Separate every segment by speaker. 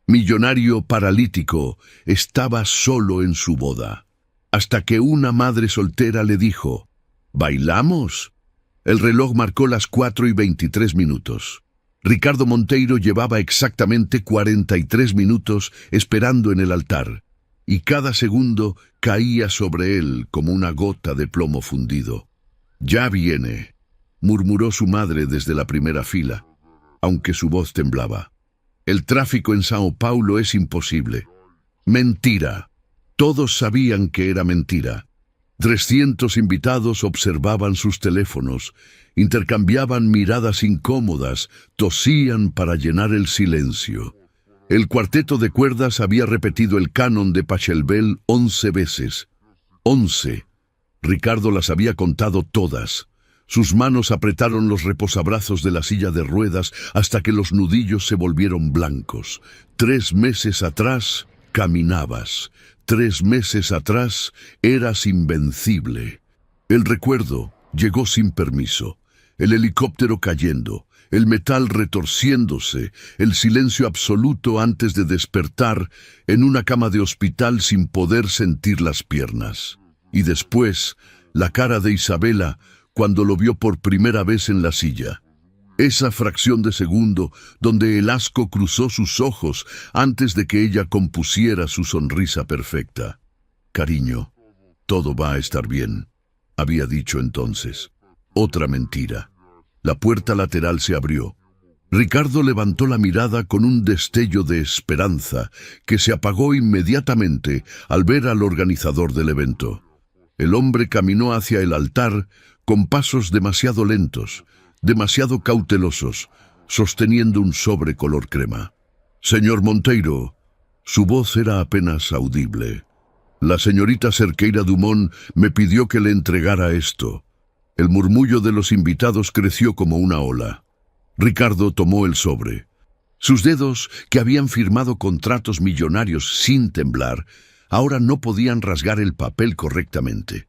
Speaker 1: millonario paralítico, estaba solo en su boda. Hasta que una madre soltera le dijo, «¿Bailamos?». El reloj marcó las 4:23. Ricardo Monteiro llevaba exactamente 43 minutos esperando en el altar, y cada segundo caía sobre él como una gota de plomo fundido. «Ya viene», murmuró su madre desde la primera fila, aunque su voz temblaba. «El tráfico en Sao Paulo es imposible». Mentira. Todos sabían que era mentira. 300 invitados observaban sus teléfonos, intercambiaban miradas incómodas, tosían para llenar el silencio. El cuarteto de cuerdas había repetido el canon de Pachelbel 11 veces. 11. Ricardo las había contado todas. Sus manos apretaron los reposabrazos de la silla de ruedas hasta que los nudillos se volvieron blancos. 3 meses atrás caminabas. 3 meses atrás eras invencible. El recuerdo llegó sin permiso. El helicóptero cayendo, el metal retorciéndose, el silencio absoluto antes de despertar en una cama de hospital sin poder sentir las piernas. Y después, la cara de Isabela cuando lo vio por primera vez en la silla. Esa fracción de segundo donde el asco cruzó sus ojos antes de que ella compusiera su sonrisa perfecta. «Cariño, todo va a estar bien», había dicho entonces. Otra mentira. La puerta lateral se abrió. Ricardo levantó la mirada con un destello de esperanza que se apagó inmediatamente al ver al organizador del evento. El hombre caminó hacia el altar con pasos demasiado lentos, demasiado cautelosos, sosteniendo un sobre color crema. «Señor Monteiro», su voz era apenas audible. «La señorita Cerqueira Dumont me pidió que le entregara esto». El murmullo de los invitados creció como una ola. Ricardo tomó el sobre. Sus dedos, que habían firmado contratos millonarios sin temblar, ahora no podían rasgar el papel correctamente.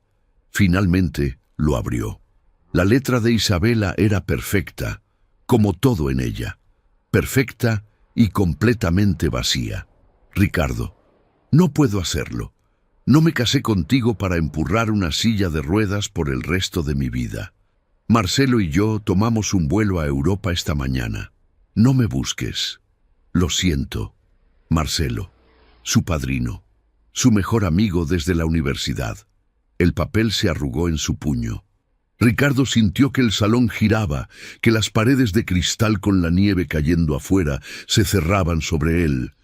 Speaker 1: Finalmente lo abrió. La letra de Isabela era perfecta, como todo en ella. Perfecta y completamente vacía. «Ricardo, no puedo hacerlo. No me casé contigo para empurrar una silla de ruedas por el resto de mi vida. Marcelo y yo tomamos un vuelo a Europa esta mañana. No me busques. Lo siento. Marcelo, su padrino, su mejor amigo desde la universidad». El papel se arrugó en su puño. Ricardo sintió que el salón giraba, que las paredes de cristal con la nieve cayendo afuera se cerraban sobre él.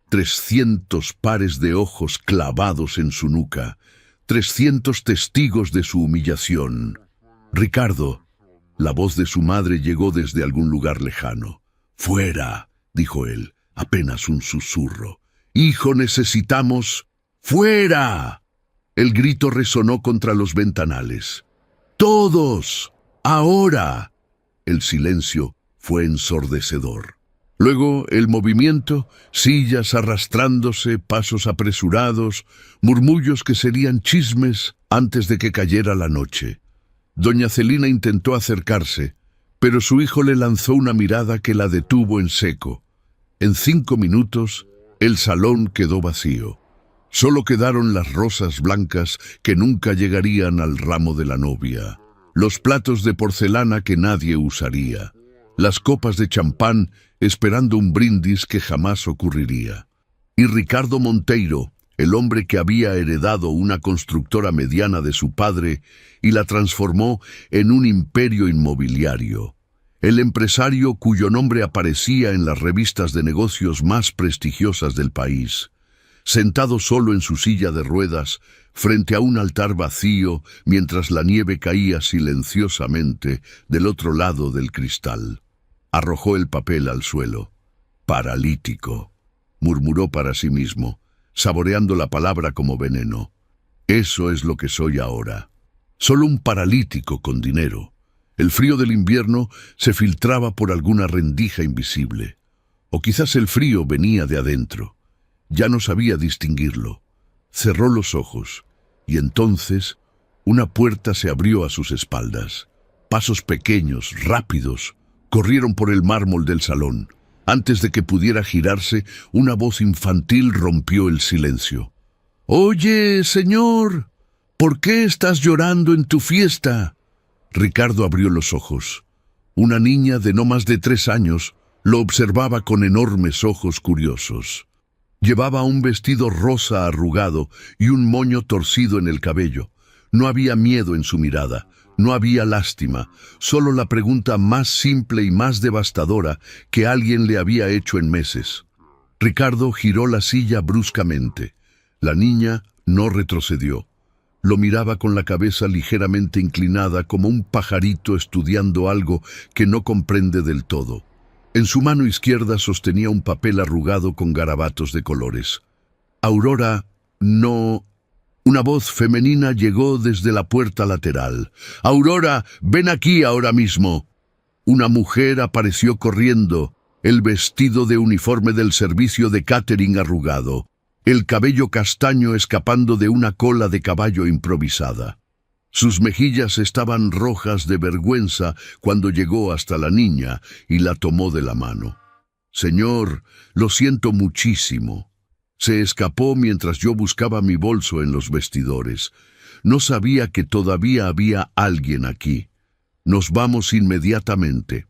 Speaker 1: 300 pares de ojos clavados en su nuca, 300 testigos de su humillación. «Ricardo», la voz de su madre llegó desde algún lugar lejano. «Fuera», dijo él, apenas un susurro. «Hijo, necesitamos...» «¡Fuera!». El grito resonó contra los ventanales. «¡Todos! ¡Ahora!». El silencio fue ensordecedor. Luego el movimiento, sillas arrastrándose, pasos apresurados, murmullos que serían chismes antes de que cayera la noche. Doña Celina intentó acercarse, pero su hijo le lanzó una mirada que la detuvo en seco. En 5 minutos, el salón quedó vacío. Solo quedaron las rosas blancas que nunca llegarían al ramo de la novia, los platos de porcelana que nadie usaría, las copas de champán esperando un brindis que jamás ocurriría. Y Ricardo Monteiro, el hombre que había heredado una constructora mediana de su padre y la transformó en un imperio inmobiliario, el empresario cuyo nombre aparecía en las revistas de negocios más prestigiosas del país, sentado solo en su silla de ruedas, frente a un altar vacío, mientras la nieve caía silenciosamente del otro lado del cristal. Arrojó el papel al suelo. «Paralítico», murmuró para sí mismo, saboreando la palabra como veneno. «Eso es lo que soy ahora. Solo un paralítico con dinero». El frío del invierno se filtraba por alguna rendija invisible. O quizás el frío venía de adentro. Ya no sabía distinguirlo. Cerró los ojos, y entonces una puerta se abrió a sus espaldas. Pasos pequeños, rápidos, corrieron por el mármol del salón. Antes de que pudiera girarse, una voz infantil rompió el silencio. «Oye, señor, ¿por qué estás llorando en tu fiesta?» Ricardo abrió los ojos. Una niña de no más de 3 años lo observaba con enormes ojos curiosos. Llevaba un vestido rosa arrugado y un moño torcido en el cabello. No había miedo en su mirada, no había lástima, solo la pregunta más simple y más devastadora que alguien le había hecho en meses. Ricardo giró la silla bruscamente. La niña no retrocedió. Lo miraba con la cabeza ligeramente inclinada como un pajarito estudiando algo que no comprende del todo. En su mano izquierda sostenía un papel arrugado con garabatos de colores. «Aurora, no...» Una voz femenina llegó desde la puerta lateral. «Aurora, ven aquí ahora mismo». Una mujer apareció corriendo, el vestido de uniforme del servicio de catering arrugado, el cabello castaño escapando de una cola de caballo improvisada. Sus mejillas estaban rojas de vergüenza cuando llegó hasta la niña y la tomó de la mano. «Señor, lo siento muchísimo. Se escapó mientras yo buscaba mi bolso en los vestidores. No sabía que todavía había alguien aquí. Nos vamos inmediatamente».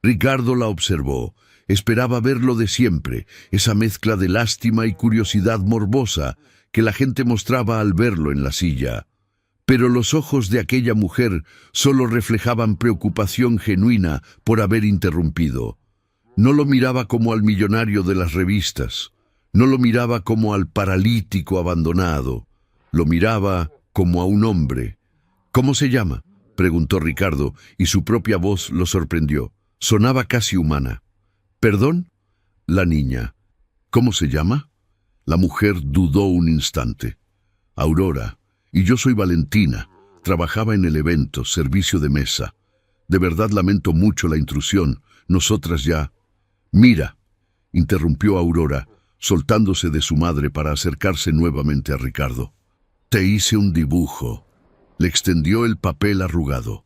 Speaker 1: Ricardo la observó. Esperaba ver lo de siempre, esa mezcla de lástima y curiosidad morbosa que la gente mostraba al verlo en la silla. Pero los ojos de aquella mujer solo reflejaban preocupación genuina por haber interrumpido. No lo miraba como al millonario de las revistas. No lo miraba como al paralítico abandonado. Lo miraba como a un hombre. «¿Cómo se llama?», preguntó Ricardo, y su propia voz lo sorprendió. Sonaba casi humana. «¿Perdón?». La niña. «¿Cómo se llama?». La mujer dudó un instante. «Aurora. Y yo soy Valentina. Trabajaba en el evento, servicio de mesa. De verdad lamento mucho la intrusión. Nosotras ya...». «Mira», interrumpió Aurora, soltándose de su madre para acercarse nuevamente a Ricardo. «Te hice un dibujo». Le extendió el papel arrugado.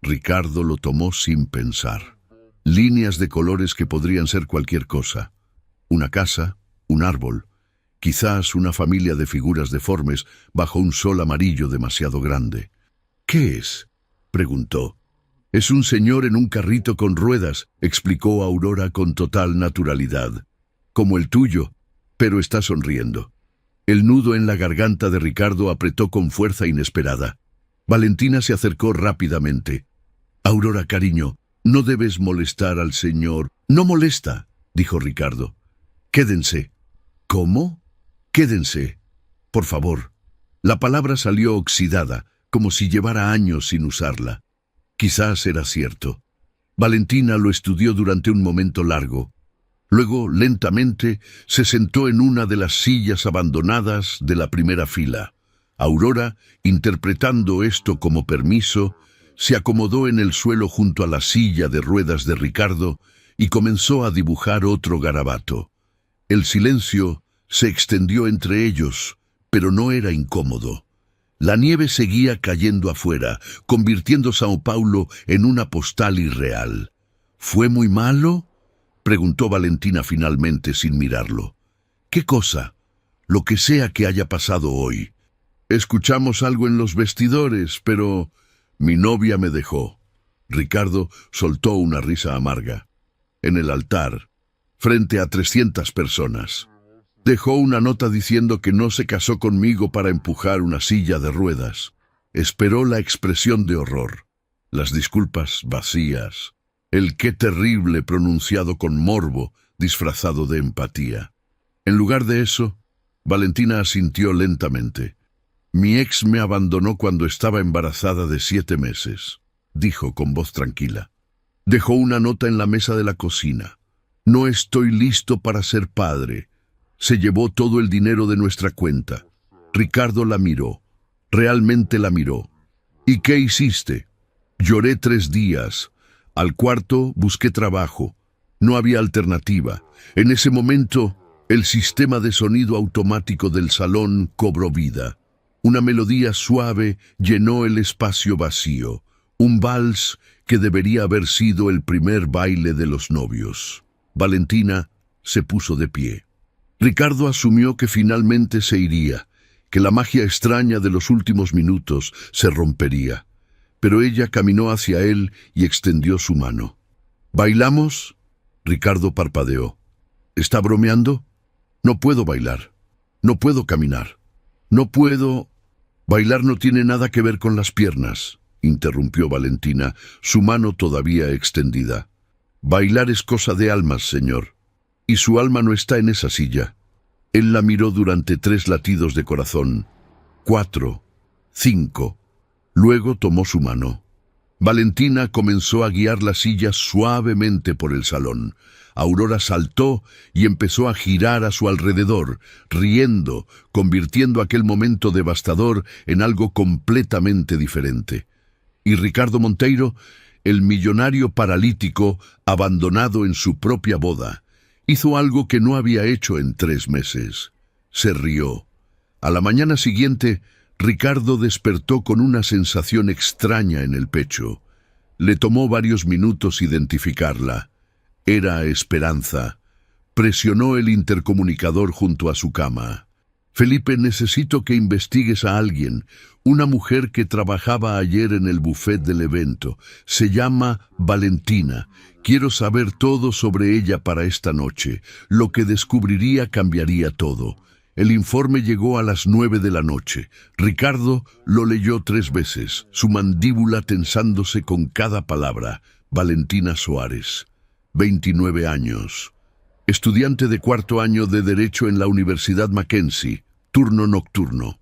Speaker 1: Ricardo lo tomó sin pensar. Líneas de colores que podrían ser cualquier cosa. Una casa, un árbol, quizás una familia de figuras deformes bajo un sol amarillo demasiado grande. «¿Qué es?», preguntó. «Es un señor en un carrito con ruedas», explicó Aurora con total naturalidad. «Como el tuyo, pero está sonriendo». El nudo en la garganta de Ricardo apretó con fuerza inesperada. Valentina se acercó rápidamente. «Aurora, cariño, no debes molestar al señor». «No molesta», dijo Ricardo. «Quédense». «¿Cómo?». «Quédense. Por favor». La palabra salió oxidada, como si llevara años sin usarla. Quizás era cierto. Valentina lo estudió durante un momento largo. Luego, lentamente, se sentó en una de las sillas abandonadas de la primera fila. Aurora, interpretando esto como permiso, se acomodó en el suelo junto a la silla de ruedas de Ricardo y comenzó a dibujar otro garabato. El silencio se extendió entre ellos, pero no era incómodo. La nieve seguía cayendo afuera, convirtiendo Sao Paulo en una postal irreal. «¿Fue muy malo?», preguntó Valentina finalmente sin mirarlo. «¿Qué cosa?». «Lo que sea que haya pasado hoy. Escuchamos algo en los vestidores, pero mi novia me dejó». Ricardo soltó una risa amarga. «En el altar, frente a 300 personas. Dejó una nota diciendo que no se casó conmigo para empujar una silla de ruedas. Esperó la expresión de horror, las disculpas vacías, el qué terrible pronunciado con morbo, disfrazado de empatía. En lugar de eso, Valentina asintió lentamente. «Mi ex me abandonó cuando estaba embarazada de 7 meses», dijo con voz tranquila. «Dejó una nota en la mesa de la cocina. No estoy listo para ser padre. Se llevó todo el dinero de nuestra cuenta». Ricardo la miró. Realmente la miró. «¿Y qué hiciste?». «Lloré 3 días. Al cuarto busqué trabajo. No había alternativa. En ese momento, el sistema de sonido automático del salón cobró vida. Una melodía suave llenó el espacio vacío. Un vals que debería haber sido el primer baile de los novios. Valentina se puso de pie. Ricardo asumió que finalmente se iría, que la magia extraña de los últimos minutos se rompería. Pero ella caminó hacia él y extendió su mano. ¿Bailamos? Ricardo parpadeó. ¿Está bromeando? No puedo bailar. No puedo caminar. No puedo... Bailar no tiene nada que ver con las piernas, interrumpió Valentina, su mano todavía extendida. Bailar es cosa de almas, señor. Y su alma no está en esa silla. Él la miró durante 3 latidos de corazón. 4, 5. Luego tomó su mano. Valentina comenzó a guiar la silla suavemente por el salón. Aurora saltó y empezó a girar a su alrededor, riendo, convirtiendo aquel momento devastador en algo completamente diferente. Y Ricardo Monteiro, el millonario paralítico, abandonado en su propia boda, hizo algo que no había hecho en 3 meses. Se rió. A la mañana siguiente, Ricardo despertó con una sensación extraña en el pecho. Le tomó varios minutos identificarla. Era Esperanza. Presionó el intercomunicador junto a su cama. Felipe, necesito que investigues a alguien. Una mujer que trabajaba ayer en el buffet del evento. Se llama Valentina. Quiero saber todo sobre ella para esta noche. Lo que descubriría cambiaría todo. El informe llegó a las 9 de la noche. Ricardo lo leyó 3 veces, su mandíbula tensándose con cada palabra. Valentina Soares, 29 años. Estudiante de 4º año de Derecho en la Universidad Mackenzie, turno nocturno.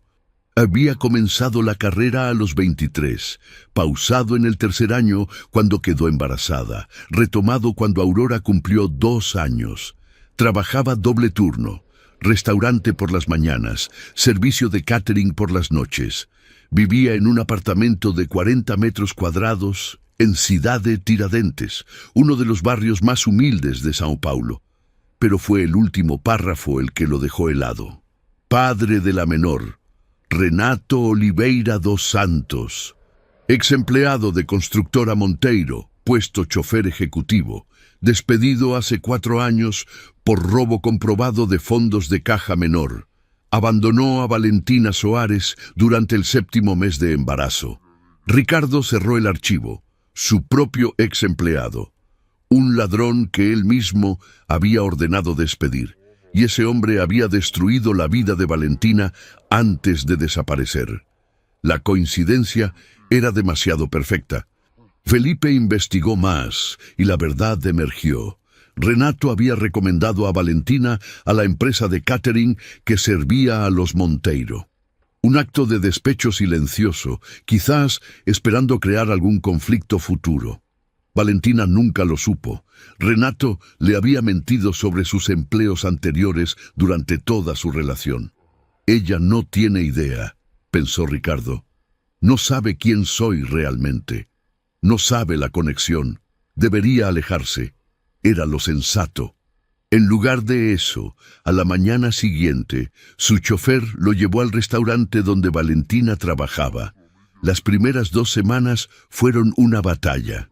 Speaker 1: Había comenzado la carrera a los 23, pausado en el 3er año cuando quedó embarazada, retomado cuando Aurora cumplió 2 años. Trabajaba doble turno. Restaurante por las mañanas, servicio de catering por las noches. Vivía en un apartamento de 40 metros cuadrados en Cidade Tiradentes, uno de los barrios más humildes de São Paulo. Pero fue el último párrafo el que lo dejó helado. Padre de la menor, Renato Oliveira dos Santos. Ex empleado de Constructora Monteiro, puesto chofer ejecutivo. Despedido hace 4 años por robo comprobado de fondos de caja menor. Abandonó a Valentina Soares durante el 7º mes de embarazo. Ricardo cerró el archivo. Su propio ex empleado. Un ladrón que él mismo había ordenado despedir. Y ese hombre había destruido la vida de Valentina antes de desaparecer. La coincidencia era demasiado perfecta. Felipe investigó más y la verdad emergió. Renato había recomendado a Valentina a la empresa de catering que servía a los Monteiro. Un acto de despecho silencioso, quizás esperando crear algún conflicto futuro. Valentina nunca lo supo. Renato le había mentido sobre sus empleos anteriores durante toda su relación. Ella no tiene idea, pensó Ricardo. No sabe quién soy realmente. No sabe la conexión. Debería alejarse. Era lo sensato. En lugar de eso, a la mañana siguiente, su chofer lo llevó al restaurante donde Valentina trabajaba. Las primeras 2 semanas fueron una batalla.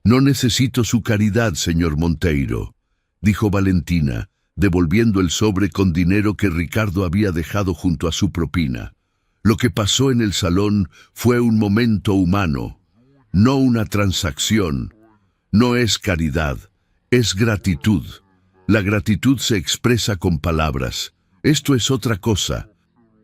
Speaker 1: No necesito su caridad, señor Monteiro, dijo Valentina, devolviendo el sobre con dinero que Ricardo había dejado junto a su propina. Lo que pasó en el salón fue un momento humano. No una transacción. No es caridad, es gratitud. La gratitud se expresa con palabras. Esto es otra cosa.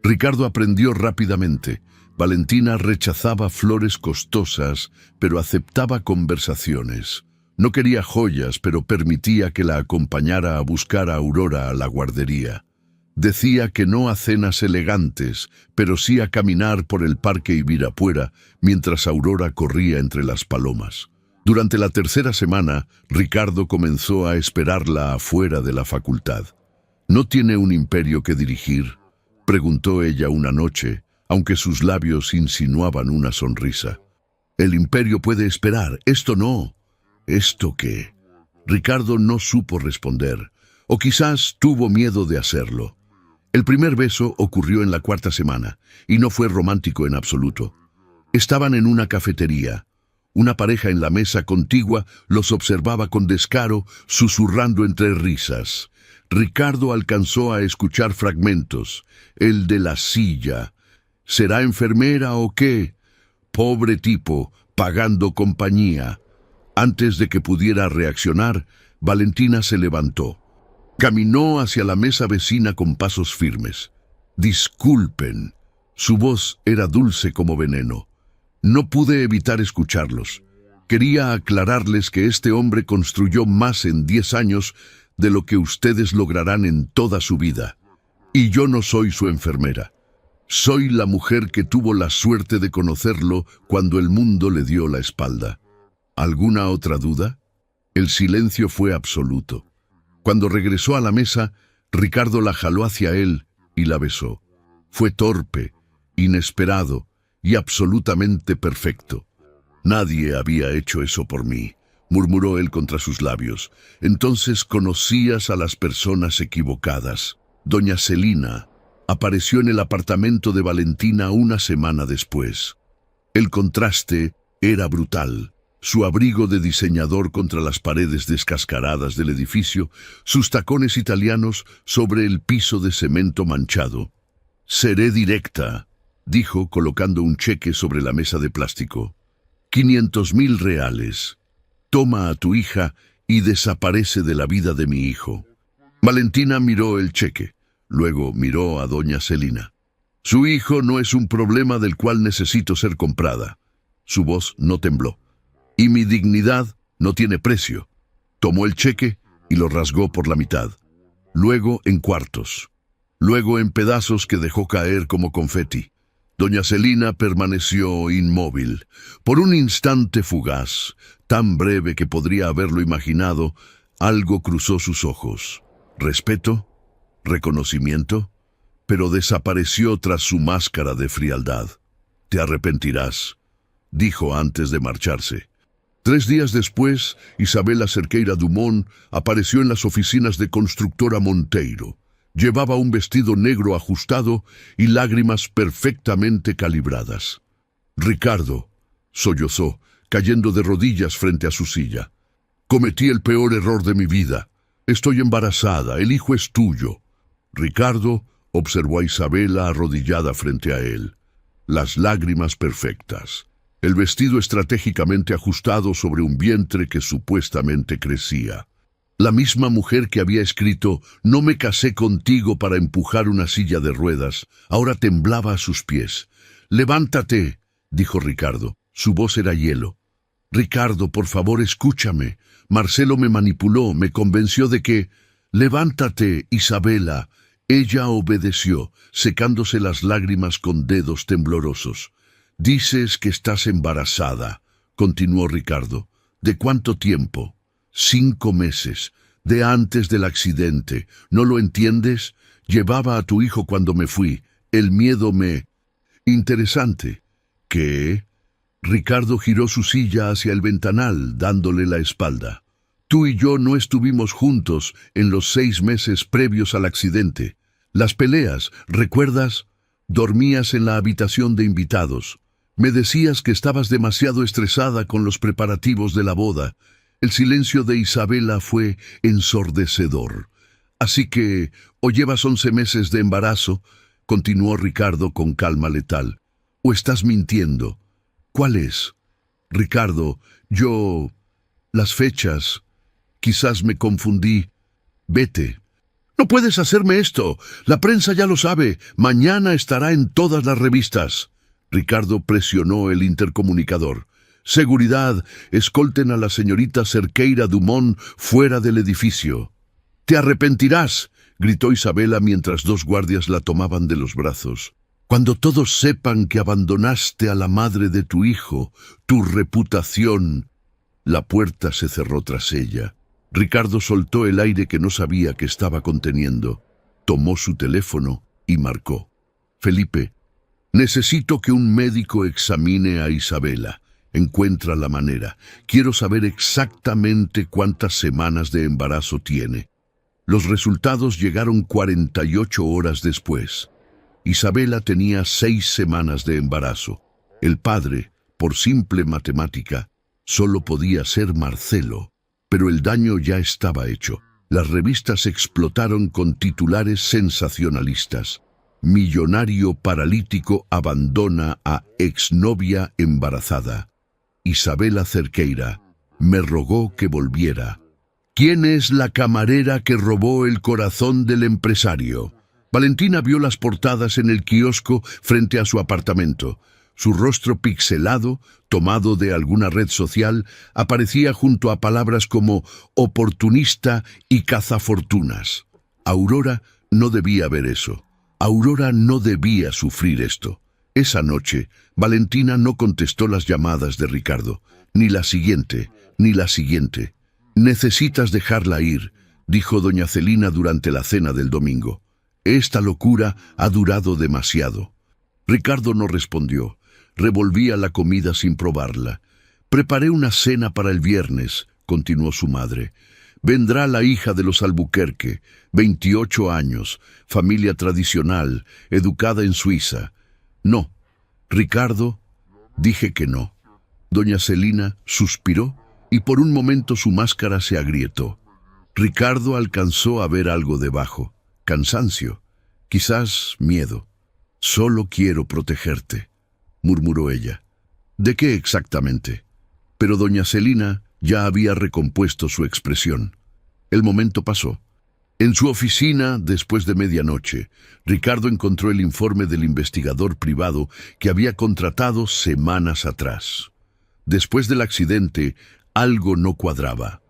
Speaker 1: Ricardo aprendió rápidamente. Valentina rechazaba flores costosas, pero aceptaba conversaciones. No quería joyas, pero permitía que la acompañara a buscar a Aurora a la guardería. Decía que no a cenas elegantes, pero sí a caminar por el parque Ibirapuera mientras Aurora corría entre las palomas. Durante la 3ª semana, Ricardo comenzó a esperarla afuera de la facultad. ¿No tiene un imperio que dirigir?, preguntó ella una noche, aunque sus labios insinuaban una sonrisa. El imperio puede esperar, esto no. ¿Esto qué? Ricardo no supo responder, o quizás tuvo miedo de hacerlo. El primer beso ocurrió en la 4ª semana, y no fue romántico en absoluto. Estaban en una cafetería. Una pareja en la mesa contigua los observaba con descaro, susurrando entre risas. Ricardo alcanzó a escuchar fragmentos. El de la silla. ¿Será enfermera o qué? Pobre tipo, pagando compañía. Antes de que pudiera reaccionar, Valentina se levantó. Caminó hacia la mesa vecina con pasos firmes. «Disculpen». Su voz era dulce como veneno. No pude evitar escucharlos. Quería aclararles que este hombre construyó más en 10 años de lo que ustedes lograrán en toda su vida. Y yo no soy su enfermera. Soy la mujer que tuvo la suerte de conocerlo cuando el mundo le dio la espalda. ¿Alguna otra duda? El silencio fue absoluto. Cuando regresó a la mesa, Ricardo la jaló hacia él y la besó. Fue torpe, inesperado y absolutamente perfecto. «Nadie había hecho eso por mí», murmuró él contra sus labios. «Entonces conocías a las personas equivocadas». Doña Celina apareció en el apartamento de Valentina una semana después. El contraste era brutal. Su abrigo de diseñador contra las paredes descascaradas del edificio, sus tacones italianos sobre el piso de cemento manchado. «Seré directa», dijo colocando un cheque sobre la mesa de plástico. 500.000 reales. Toma a tu hija y desaparece de la vida de mi hijo. Valentina miró el cheque. Luego miró a doña Celina. Su hijo no es un problema del cual necesito ser comprada. Su voz no tembló. Y mi dignidad no tiene precio. Tomó el cheque y lo rasgó por la mitad. Luego en cuartos. Luego en pedazos que dejó caer como confeti. Doña Celina permaneció inmóvil. Por un instante fugaz, tan breve que podría haberlo imaginado, algo cruzó sus ojos. ¿Respeto? ¿Reconocimiento? Pero desapareció tras su máscara de frialdad. «Te arrepentirás», dijo antes de marcharse. 3 días después, Isabela Cerqueira Dumont apareció en las oficinas de Constructora Monteiro. Llevaba un vestido negro ajustado y lágrimas perfectamente calibradas. «Ricardo», sollozó, cayendo de rodillas frente a su silla. «Cometí el peor error de mi vida. Estoy embarazada, el hijo es tuyo». Ricardo observó a Isabela arrodillada frente a él. Las lágrimas perfectas. El vestido estratégicamente ajustado sobre un vientre que supuestamente crecía. La misma mujer que había escrito «No me casé contigo para empujar una silla de ruedas», ahora temblaba a sus pies. «Levántate», dijo Ricardo. Su voz era hielo. «Ricardo, por favor, escúchame. Marcelo me manipuló, me convenció de que...» «Levántate, Isabela». Ella obedeció, secándose las lágrimas con dedos temblorosos. «Dices que estás embarazada», continuó Ricardo. «¿De cuánto tiempo?» 5 meses, de antes del accidente. ¿No lo entiendes? Llevaba a tu hijo cuando me fui. El miedo me... Interesante. ¿Qué? Ricardo giró su silla hacia el ventanal, dándole la espalda. Tú y yo no estuvimos juntos en los 6 meses previos al accidente. Las peleas, ¿recuerdas? Dormías en la habitación de invitados. Me decías que estabas demasiado estresada con los preparativos de la boda. El silencio de Isabela fue ensordecedor. Así que, o llevas 11 meses de embarazo, continuó Ricardo con calma letal, o estás mintiendo. ¿Cuál es? Ricardo, yo... Las fechas... Quizás me confundí. Vete. No puedes hacerme esto. La prensa ya lo sabe. Mañana estará en todas las revistas. Ricardo presionó el intercomunicador. Seguridad, escolten a la señorita Cerqueira Dumont fuera del edificio. «Te arrepentirás», gritó Isabela mientras 2 guardias la tomaban de los brazos. «Cuando todos sepan que abandonaste a la madre de tu hijo, tu reputación...» La puerta se cerró tras ella. Ricardo soltó el aire que no sabía que estaba conteniendo. Tomó su teléfono y marcó. «Felipe, necesito que un médico examine a Isabela. Encuentra la manera. Quiero saber exactamente cuántas semanas de embarazo tiene». Los resultados llegaron 48 horas después. Isabela tenía 6 semanas de embarazo. El padre, por simple matemática, Solo podía ser Marcelo, pero el daño ya estaba hecho. Las revistas explotaron con titulares sensacionalistas. Millonario paralítico abandona a exnovia embarazada. Isabela Cerqueira me rogó que volviera. ¿Quién es la camarera que robó el corazón del empresario? Valentina vio las portadas en el kiosco frente a su apartamento. Su rostro pixelado, tomado de alguna red social, aparecía junto a palabras como oportunista y cazafortunas. Aurora no debía ver eso. Aurora no debía sufrir esto. Esa noche, Valentina no contestó las llamadas de Ricardo, ni la siguiente, ni la siguiente. «Necesitas dejarla ir», dijo doña Celina durante la cena del domingo. «Esta locura ha durado demasiado». Ricardo no respondió. Revolvía la comida sin probarla. «Preparé una cena para el viernes», continuó su madre. «Vendrá la hija de los Albuquerque, 28 años, familia tradicional, educada en Suiza». «No, Ricardo», dije que no. Doña Celina suspiró y por un momento su máscara se agrietó. Ricardo alcanzó a ver algo debajo. Cansancio, quizás miedo. «Solo quiero protegerte», murmuró ella. «¿De qué exactamente?» Pero doña Celina ya había recompuesto su expresión. El momento pasó. En su oficina, después de medianoche, Ricardo encontró el informe del investigador privado que había contratado semanas atrás. Después del accidente, algo no cuadraba.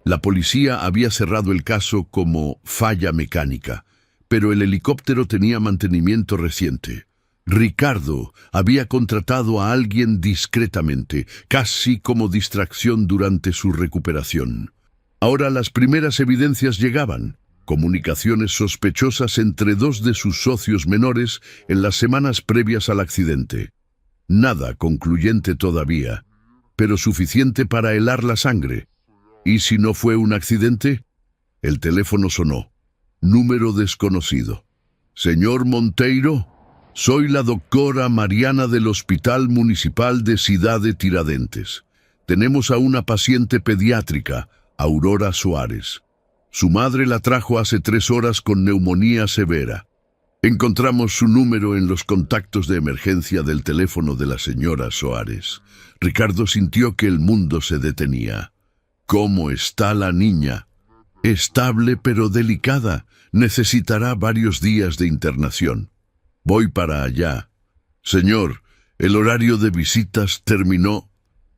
Speaker 1: La policía había cerrado el caso como falla mecánica, pero el helicóptero tenía mantenimiento reciente. Ricardo había contratado a alguien discretamente, casi como distracción durante su recuperación. Ahora las primeras evidencias llegaban. Comunicaciones sospechosas entre dos de sus socios menores en las semanas previas al accidente. Nada concluyente todavía, pero suficiente para helar la sangre. ¿Y si no fue un accidente? El teléfono sonó. Número desconocido. «Señor Monteiro, soy la doctora Mariana del Hospital Municipal de Ciudad de Tiradentes. Tenemos a una paciente pediátrica, Aurora Soares. Su madre la trajo hace 3 horas con neumonía severa. Encontramos su número en los contactos de emergencia del teléfono de la señora Soares». Ricardo sintió que el mundo se detenía. «¿Cómo está la niña?» «Estable pero delicada. Necesitará varios días de internación». «Voy para allá». «Señor, el horario de visitas terminó».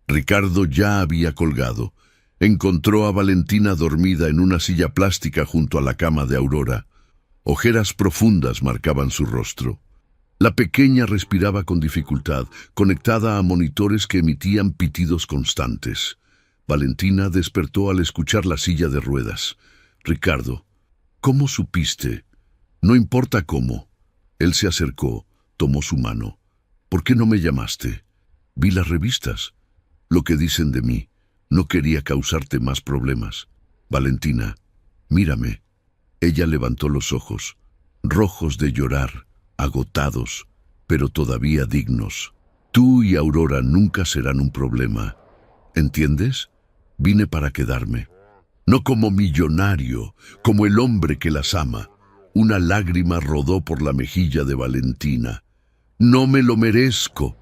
Speaker 1: Ricardo ya había colgado. Encontró a Valentina dormida en una silla plástica junto a la cama de Aurora. Ojeras profundas marcaban su rostro. La pequeña respiraba con dificultad, conectada a monitores que emitían pitidos constantes. Valentina despertó al escuchar la silla de ruedas. «Ricardo, ¿cómo supiste?» «No importa cómo». Él se acercó, tomó su mano. «¿Por qué no me llamaste?» «Vi las revistas. Lo que dicen de mí. No quería causarte más problemas». «Valentina, mírame». Ella levantó los ojos, rojos de llorar, agotados, pero todavía dignos. «Tú y Aurora nunca serán un problema. ¿Entiendes? Vine para quedarme. No como millonario, como el hombre que las ama». Una lágrima rodó por la mejilla de Valentina. «No me lo merezco.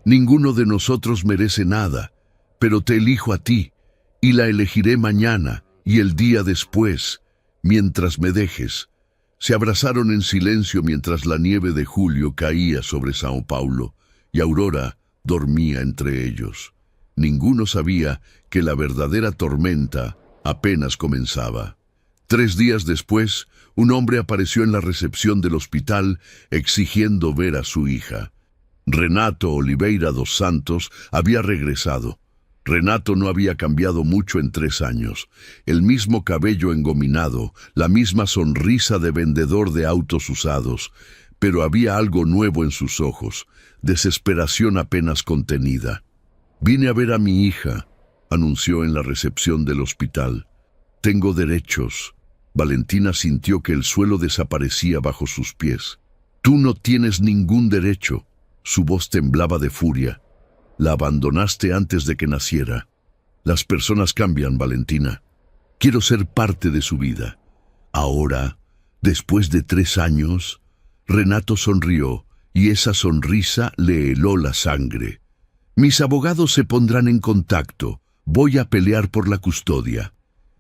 Speaker 1: Ninguno de nosotros merece nada, pero te elijo a ti, y la elegiré mañana y el día después, mientras me dejes». Se abrazaron en silencio mientras la nieve de julio caía sobre Sao Paulo, y Aurora dormía entre ellos. Ninguno sabía que la verdadera tormenta apenas comenzaba. 3 días después, un hombre apareció en la recepción del hospital exigiendo ver a su hija. Renato Oliveira dos Santos había regresado. Renato no había cambiado mucho en 3 años. El mismo cabello engominado, la misma sonrisa de vendedor de autos usados, pero había algo nuevo en sus ojos, desesperación apenas contenida. «Vine a ver a mi hija», anunció en la recepción del hospital. «Tengo derechos». Valentina sintió que el suelo desaparecía bajo sus pies. «Tú no tienes ningún derecho». Su voz temblaba de furia. «La abandonaste antes de que naciera». Las personas cambian, Valentina. Quiero ser parte de su vida. Ahora, después de 3 años, Renato sonrió y esa sonrisa le heló la sangre. Mis abogados se pondrán en contacto. Voy a pelear por la custodia.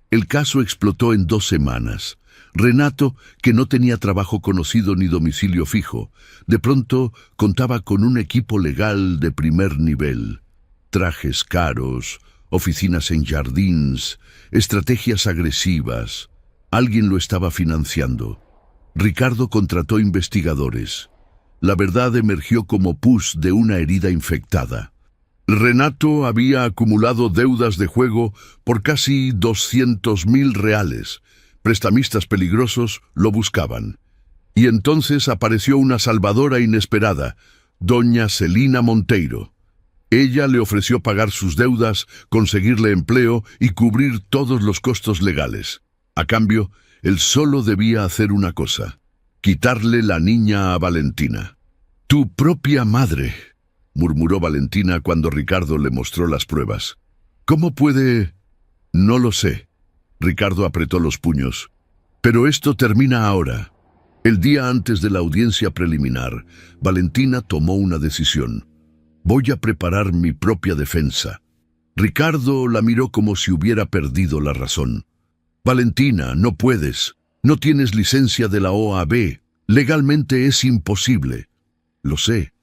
Speaker 1: El caso explotó en 2 semanas. Renato, que no tenía trabajo conocido ni domicilio fijo, de pronto contaba con un equipo legal de primer nivel. Trajes caros, oficinas en jardins, estrategias agresivas. Alguien lo estaba financiando. Ricardo contrató investigadores. La verdad emergió como pus de una herida infectada. Renato había acumulado deudas de juego por casi 200.000 reales. Prestamistas peligrosos lo buscaban. Y entonces apareció una salvadora inesperada, doña Celina Monteiro. Ella le ofreció pagar sus deudas, conseguirle empleo y cubrir todos los costos legales. A cambio, él solo debía hacer una cosa: quitarle la niña a Valentina. «Tu propia madre», murmuró Valentina cuando Ricardo le mostró las pruebas. «¿Cómo puede...?» «No lo sé». Ricardo apretó los puños. «Pero esto termina ahora». El día antes de la audiencia preliminar, Valentina tomó una decisión. «Voy a preparar mi propia defensa». Ricardo la miró como si hubiera perdido la razón. «Valentina, no puedes. No tienes licencia de la OAB. Legalmente es imposible». «Lo sé.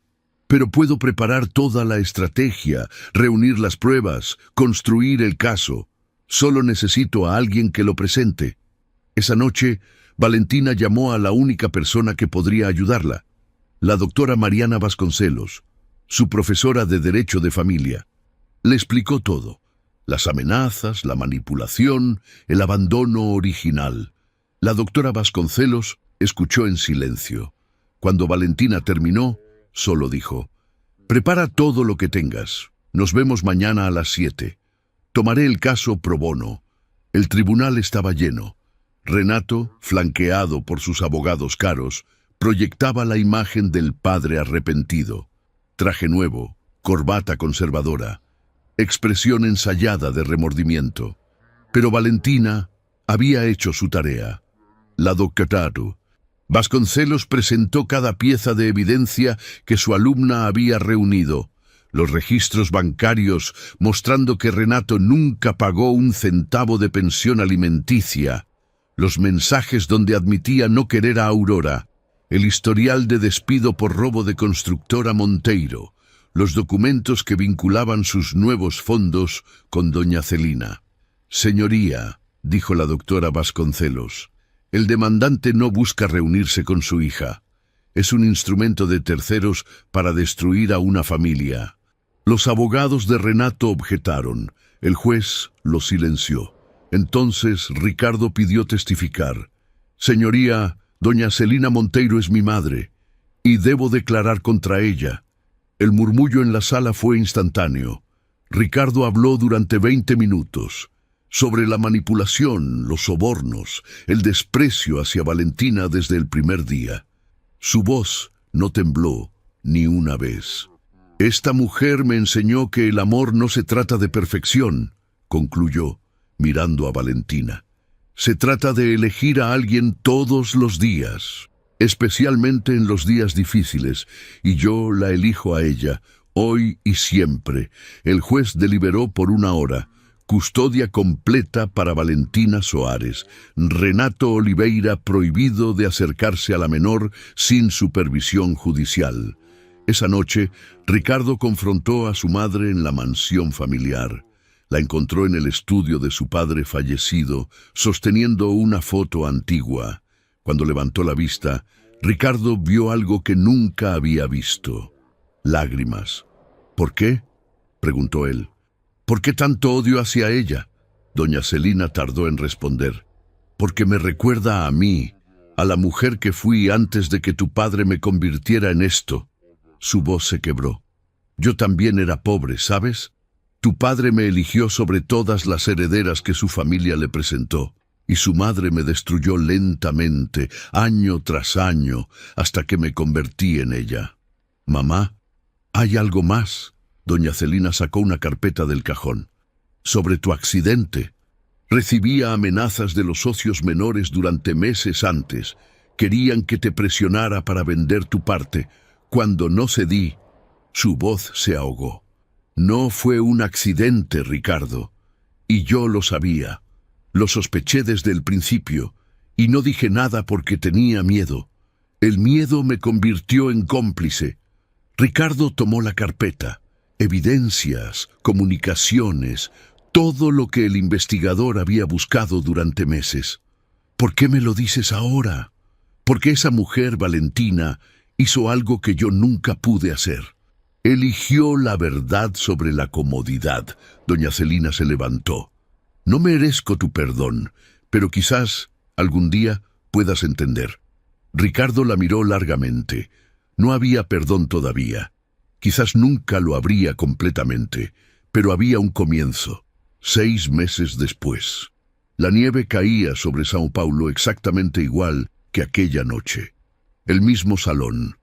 Speaker 1: Pero puedo preparar toda la estrategia, reunir las pruebas, construir el caso. Solo necesito a alguien que lo presente». Esa noche, Valentina llamó a la única persona que podría ayudarla, la doctora Mariana Vasconcelos, su profesora de Derecho de Familia. Le explicó todo: las amenazas, la manipulación, el abandono original. La doctora Vasconcelos escuchó en silencio. Cuando Valentina terminó, solo dijo: «Prepara todo lo que tengas. Nos vemos mañana a las 7. Tomaré el caso pro bono». El tribunal estaba lleno. Renato, flanqueado por sus abogados caros, proyectaba la imagen del padre arrepentido. Traje nuevo, corbata conservadora, expresión ensayada de remordimiento. Pero Valentina había hecho su tarea. La doctora Vasconcelos presentó cada pieza de evidencia que su alumna había reunido. Los registros bancarios mostrando que Renato nunca pagó un centavo de pensión alimenticia. Los mensajes donde admitía no querer a Aurora. El historial de despido por robo de constructora Monteiro. Los documentos que vinculaban sus nuevos fondos con doña Celina. «Señoría», dijo la doctora Vasconcelos, «el demandante no busca reunirse con su hija. Es un instrumento de terceros para destruir a una familia». Los abogados de Renato objetaron. El juez lo silenció. Entonces Ricardo pidió testificar. «Señoría, doña Celina Monteiro es mi madre, y debo declarar contra ella». El murmullo en la sala fue instantáneo. Ricardo habló durante 20 minutos. Sobre la manipulación, los sobornos, el desprecio hacia Valentina desde el primer día. Su voz no tembló ni una vez. «Esta mujer me enseñó que el amor no se trata de perfección», concluyó, mirando a Valentina. «Se trata de elegir a alguien todos los días, especialmente en los días difíciles, y yo la elijo a ella, hoy y siempre». El juez deliberó por 1 hora. Custodia completa para Valentina Soares. Renato Oliveira prohibido de acercarse a la menor sin supervisión judicial. Esa noche, Ricardo confrontó a su madre en la mansión familiar. La encontró en el estudio de su padre fallecido, sosteniendo una foto antigua. Cuando levantó la vista, Ricardo vio algo que nunca había visto: lágrimas. «¿Por qué?», preguntó él. «¿Por qué tanto odio hacia ella?». Doña Celina tardó en responder. «Porque me recuerda a mí, a la mujer que fui antes de que tu padre me convirtiera en esto». Su voz se quebró. «Yo también era pobre, ¿sabes? Tu padre me eligió sobre todas las herederas que su familia le presentó, y su madre me destruyó lentamente, año tras año, hasta que me convertí en ella». «Mamá, ¿hay algo más?». Doña Celina sacó una carpeta del cajón. sobre tu accidente. Recibía amenazas de los socios menores durante meses antes. Querían que te presionara para vender tu parte. Cuando no cedí, su voz se ahogó. No fue un accidente, Ricardo. Y yo lo sabía. Lo sospeché desde el principio. Y no dije nada porque tenía miedo. El miedo me convirtió en cómplice. Ricardo tomó la carpeta. Evidencias, comunicaciones, todo lo que el investigador había buscado durante meses. ¿Por qué me lo dices ahora? Porque esa mujer, Valentina, hizo algo que yo nunca pude hacer. Eligió la verdad sobre la comodidad. Doña Celina se levantó. No merezco tu perdón, pero quizás algún día puedas entender. Ricardo la miró largamente. No había perdón todavía. Quizás nunca lo habría completamente, pero había un comienzo. 6 meses después. La nieve caía sobre São Paulo exactamente igual que aquella noche. El mismo salón,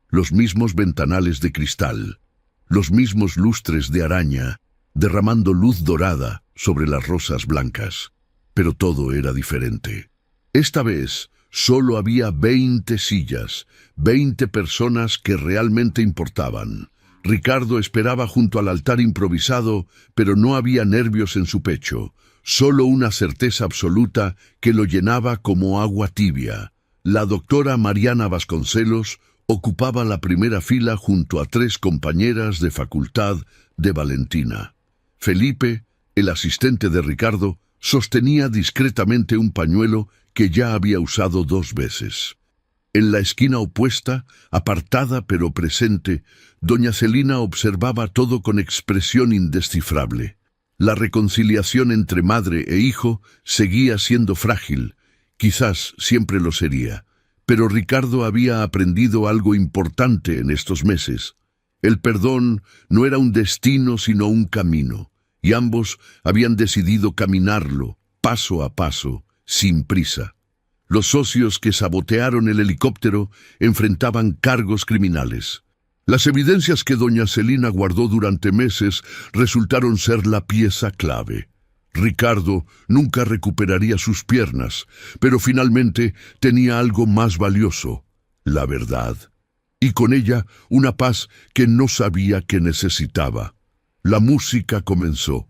Speaker 1: los mismos ventanales de cristal, los mismos lustres de araña, derramando luz dorada sobre las rosas blancas. Pero todo era diferente. Esta vez solo había 20 sillas, 20 personas que realmente importaban. Ricardo esperaba junto al altar improvisado, pero no había nervios en su pecho, solo una certeza absoluta que lo llenaba como agua tibia. La doctora Mariana Vasconcelos ocupaba la primera fila junto a 3 compañeras de facultad de Valentina. Felipe, el asistente de Ricardo, sostenía discretamente un pañuelo que ya había usado 2 veces. En la esquina opuesta, apartada pero presente, doña Celina observaba todo con expresión indescifrable. La reconciliación entre madre e hijo seguía siendo frágil, quizás siempre lo sería, pero Ricardo había aprendido algo importante en estos meses. El perdón no era un destino sino un camino, y ambos habían decidido caminarlo, paso a paso, sin prisa. Los socios que sabotearon el helicóptero enfrentaban cargos criminales. Las evidencias que doña Celina guardó durante meses resultaron ser la pieza clave. Ricardo nunca recuperaría sus piernas, pero finalmente tenía algo más valioso, la verdad. Y con ella una paz que no sabía que necesitaba. La música comenzó.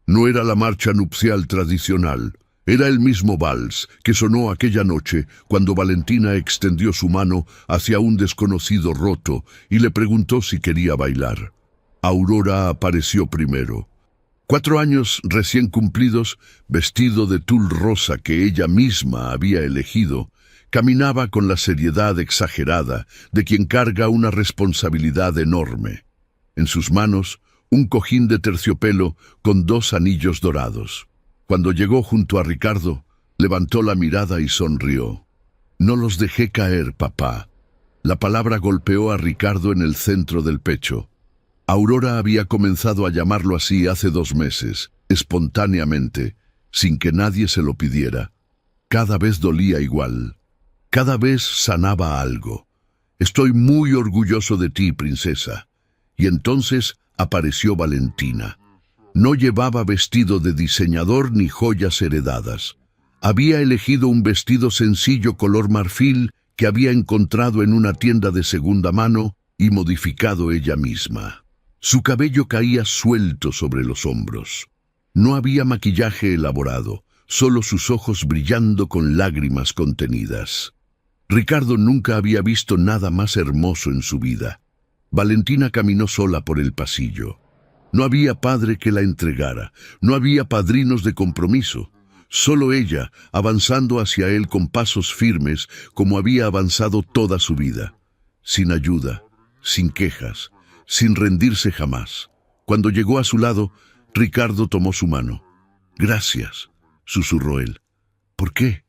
Speaker 1: No era la marcha nupcial tradicional. Era el mismo vals que sonó aquella noche cuando Valentina extendió su mano hacia un desconocido roto y le preguntó si quería bailar. Aurora apareció primero. 4 años recién cumplidos, vestido de tul rosa que ella misma había elegido, caminaba con la seriedad exagerada de quien carga una responsabilidad enorme. En sus manos, un cojín de terciopelo con 2 anillos dorados. Cuando llegó junto a Ricardo, levantó la mirada y sonrió. No los dejé caer, papá. La palabra golpeó a Ricardo en el centro del pecho. Aurora había comenzado a llamarlo así hace 2 meses, espontáneamente, sin que nadie se lo pidiera. Cada vez dolía igual. Cada vez sanaba algo. Estoy muy orgulloso de ti, princesa. Y entonces apareció Valentina. No llevaba vestido de diseñador ni joyas heredadas. Había elegido un vestido sencillo color marfil que había encontrado en una tienda de segunda mano y modificado ella misma. Su cabello caía suelto sobre los hombros. No había maquillaje elaborado, solo sus ojos brillando con lágrimas contenidas. Ricardo nunca había visto nada más hermoso en su vida. Valentina caminó sola por el pasillo. No había padre que la entregara, no había padrinos de compromiso. Solo ella, avanzando hacia él con pasos firmes, como había avanzado toda su vida. Sin ayuda, sin quejas, sin rendirse jamás. Cuando llegó a su lado, Ricardo tomó su mano. «Gracias», susurró él. «¿Por qué?»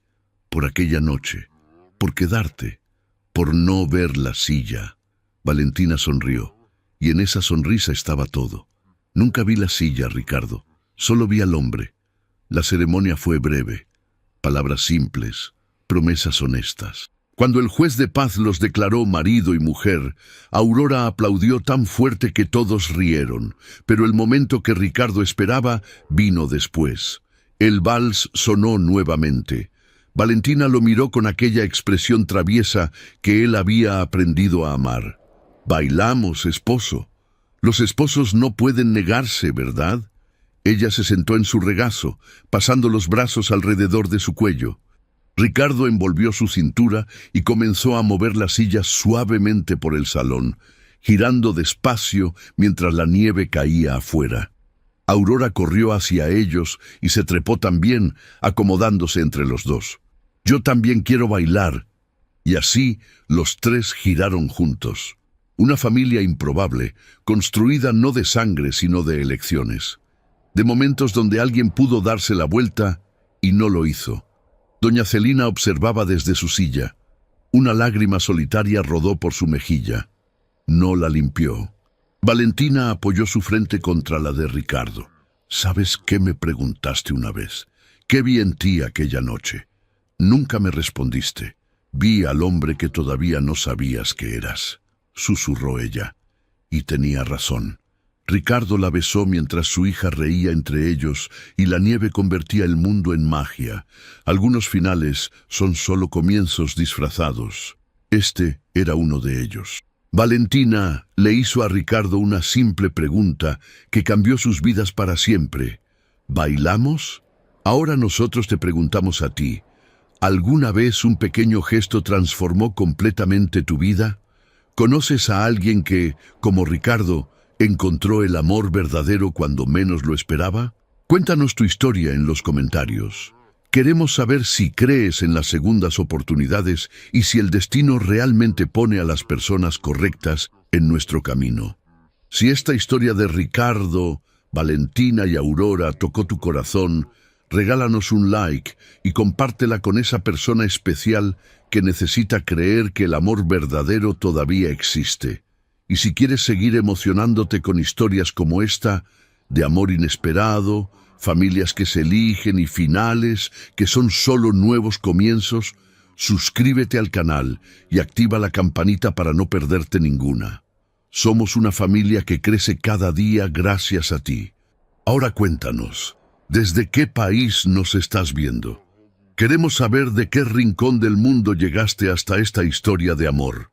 Speaker 1: «Por aquella noche, por quedarte, por no ver la silla». Valentina sonrió, y en esa sonrisa estaba todo. Nunca vi la silla, Ricardo, solo vi al hombre. La ceremonia fue breve, palabras simples, promesas honestas. Cuando el juez de paz los declaró marido y mujer, Aurora aplaudió tan fuerte que todos rieron, pero el momento que Ricardo esperaba vino después. El vals sonó nuevamente. Valentina lo miró con aquella expresión traviesa que él había aprendido a amar. «Bailamos, esposo. Los esposos no pueden negarse, ¿verdad?» Ella se sentó en su regazo, pasando los brazos alrededor de su cuello. Ricardo envolvió su cintura y comenzó a mover la silla suavemente por el salón, girando despacio mientras la nieve caía afuera. Aurora corrió hacia ellos y se trepó también, acomodándose entre los dos. «Yo también quiero bailar». Y así los tres giraron juntos. Una familia improbable, construida no de sangre sino de elecciones. De momentos donde alguien pudo darse la vuelta y no lo hizo. Doña Celina observaba desde su silla. Una lágrima solitaria rodó por su mejilla. No la limpió. Valentina apoyó su frente contra la de Ricardo. «¿Sabes qué me preguntaste una vez? ¿Qué vi en ti aquella noche? Nunca me respondiste. Vi al hombre que todavía no sabías que eras», susurró ella. Y tenía razón. Ricardo la besó mientras su hija reía entre ellos y la nieve convertía el mundo en magia. Algunos finales son solo comienzos disfrazados. Este era uno de ellos. Valentina le hizo a Ricardo una simple pregunta que cambió sus vidas para siempre. ¿Bailamos? Ahora nosotros te preguntamos a ti. ¿Alguna vez un pequeño gesto transformó completamente tu vida? ¿Conoces a alguien que, como Ricardo, encontró el amor verdadero cuando menos lo esperaba? Cuéntanos tu historia en los comentarios. Queremos saber si crees en las segundas oportunidades y si el destino realmente pone a las personas correctas en nuestro camino. Si esta historia de Ricardo, Valentina y Aurora tocó tu corazón, regálanos un like y compártela con esa persona especial que necesita creer que el amor verdadero todavía existe. Y si quieres seguir emocionándote con historias como esta, de amor inesperado, familias que se eligen y finales que son solo nuevos comienzos, suscríbete al canal y activa la campanita para no perderte ninguna. Somos una familia que crece cada día gracias a ti. Ahora cuéntanos, ¿desde qué país nos estás viendo? Queremos saber de qué rincón del mundo llegaste hasta esta historia de amor.